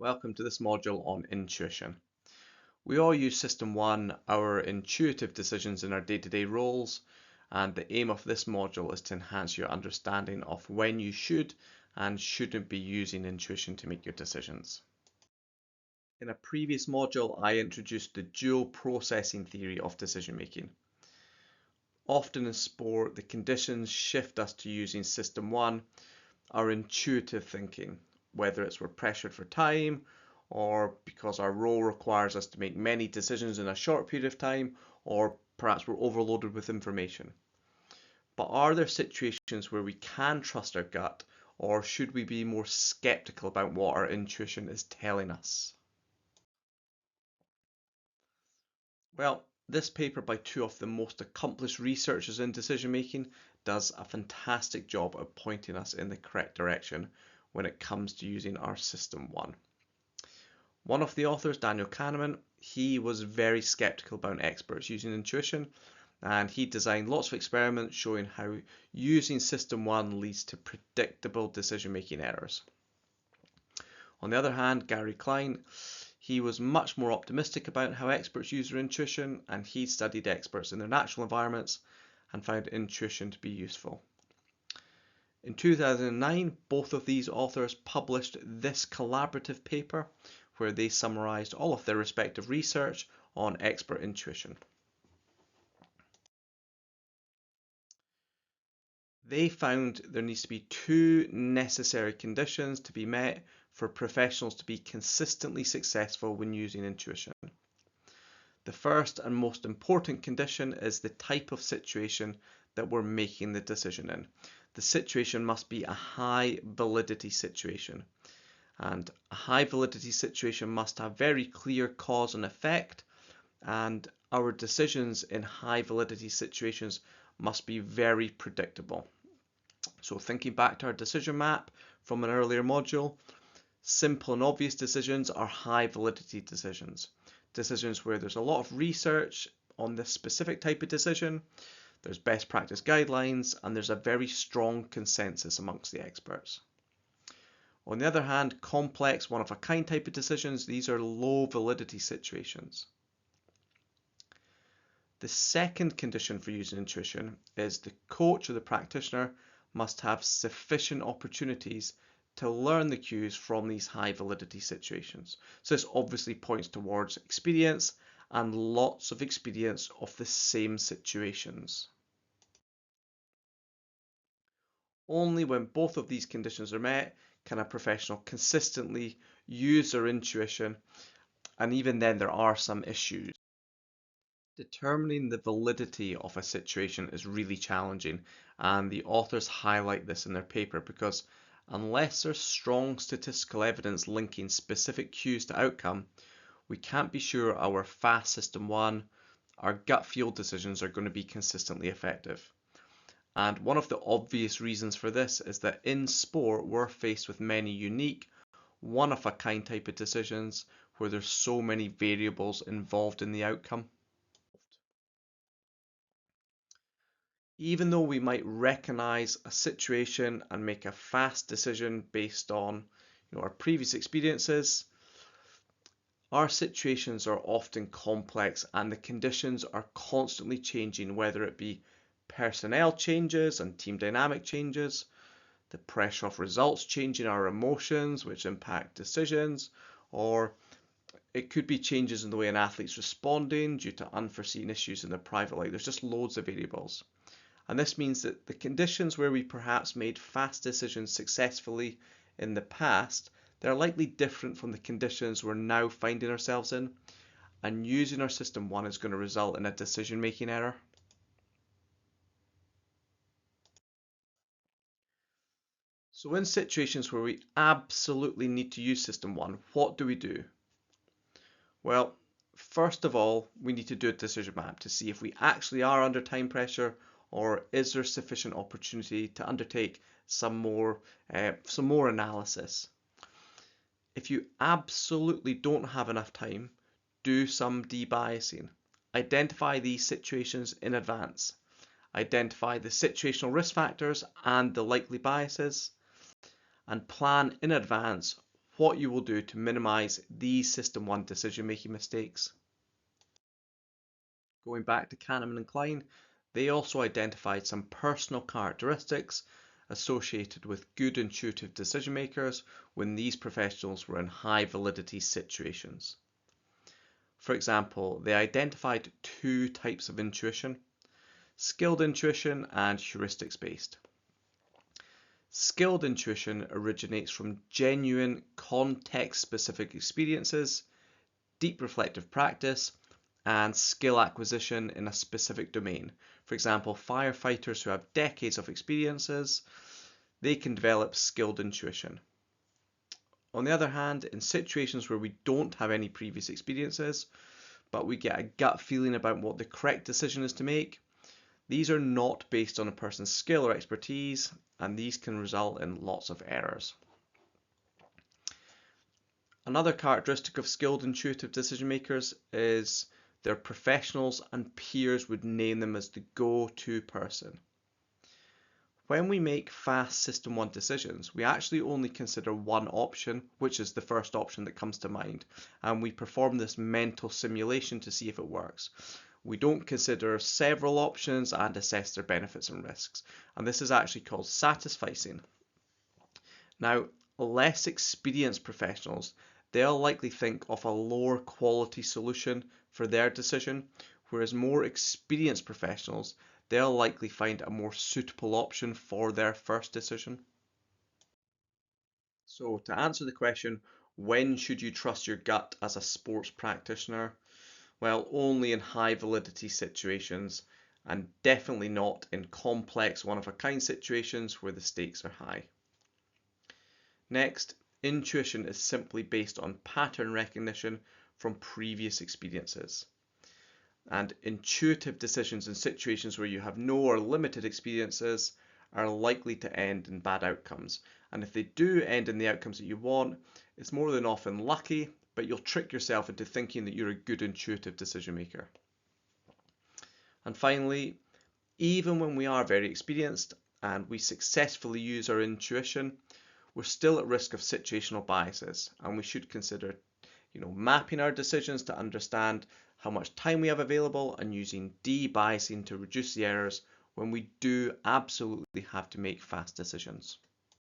Welcome to this module on intuition. We all use System 1, our intuitive decisions in our day-to-day roles, and the aim of this module is to enhance your understanding of when you should and shouldn't be using intuition to make your decisions. In a previous module, I introduced the dual processing theory of decision making. Often in sport, the conditions shift us to using System 1, our intuitive thinking, whether it's we're pressured for time or because our role requires us to make many decisions in a short period of time, or perhaps we're overloaded with information. But are there situations where we can trust our gut, or should we be more skeptical about what our intuition is telling us? Well, this paper by two of the most accomplished researchers in decision making does a fantastic job of pointing us in the correct direction when it comes to using our System 1. One of the authors, Daniel Kahneman, he was very skeptical about experts using intuition, and he designed lots of experiments showing how using System 1 leads to predictable decision-making errors. On the other hand, Gary Klein, he was much more optimistic about how experts use their intuition, and he studied experts in their natural environments and found intuition to be useful. In 2009, both of these authors published this collaborative paper where they summarized all of their respective research on expert intuition. They found there needs to be two necessary conditions to be met for professionals to be consistently successful when using intuition. The first and most important condition is the type of situation that we're making the decision in. The situation must be a high validity situation. And a high validity situation must have very clear cause and effect, and our decisions in high validity situations must be very predictable. So thinking back to our decision map from an earlier module, simple and obvious decisions are high validity decisions. Decisions where there's a lot of research on this specific type of decision, there's best practice guidelines, and there's a very strong consensus amongst the experts. On the other hand, complex, one-of-a-kind type of decisions, these are low validity situations. The second condition for using intuition is the coach or the practitioner must have sufficient opportunities to learn the cues from these high validity situations. So this obviously points towards experience and lots of experience of the same situations. Only when both of these conditions are met can a professional consistently use their intuition, and even then there are some issues. Determining the validity of a situation is really challenging, and the authors highlight this in their paper because unless there's strong statistical evidence linking specific cues to outcome, we can't be sure our fast System 1, our gut feel decisions are going to be consistently effective. And one of the obvious reasons for this is that in sport, we're faced with many unique, one-of-a-kind type of decisions where there's so many variables involved in the outcome. Even though we might recognize a situation and make a fast decision based on our previous experiences, our situations are often complex and the conditions are constantly changing, whether it be personnel changes and team dynamic changes, the pressure of results changing our emotions, which impact decisions, or it could be changes in the way an athlete's responding due to unforeseen issues in their private life. There's just loads of variables. And this means that the conditions where we perhaps made fast decisions successfully in the past, they're likely different from the conditions we're now finding ourselves in, and using our System 1 is going to result in a decision-making error. So in situations where we absolutely need to use System 1, what do we do? Well, first of all, we need to do a decision map to see if we actually are under time pressure, or is there sufficient opportunity to undertake some more analysis. If you absolutely don't have enough time, do some debiasing. Identify these situations in advance. Identify the situational risk factors and the likely biases, and plan in advance what you will do to minimize these System 1 decision-making mistakes. Going back to Kahneman and Klein, they also identified some personal characteristics associated with good intuitive decision makers when these professionals were in high validity situations. For example, they identified two types of intuition: skilled intuition and heuristics based. Skilled intuition originates from genuine context-specific experiences, deep reflective practice, and skill acquisition in a specific domain. For example, firefighters who have decades of experiences, they can develop skilled intuition. On the other hand, in situations where we don't have any previous experiences, but we get a gut feeling about what the correct decision is to make, these are not based on a person's skill or expertise, and these can result in lots of errors. Another characteristic of skilled intuitive decision makers is their professionals and peers would name them as the go-to person. When we make fast System 1 decisions, we actually only consider one option, which is the first option that comes to mind, and we perform this mental simulation to see if it works. We don't consider several options and assess their benefits and risks, and this is actually called satisficing. Now, less experienced professionals, they'll likely think of a lower quality solution for their decision, whereas more experienced professionals, they'll likely find a more suitable option for their first decision. So to answer the question, when should you trust your gut as a sports practitioner? Well, only in high validity situations, and definitely not in complex one-of-a-kind situations where the stakes are high. Next, intuition is simply based on pattern recognition from previous experiences. And intuitive decisions in situations where you have no or limited experiences are likely to end in bad outcomes. And if they do end in the outcomes that you want, it's more than often lucky, but you'll trick yourself into thinking that you're a good intuitive decision maker. And finally, even when we are very experienced and we successfully use our intuition, we're still at risk of situational biases, and we should consider mapping our decisions to understand how much time we have available and using de-biasing to reduce the errors when we do absolutely have to make fast decisions.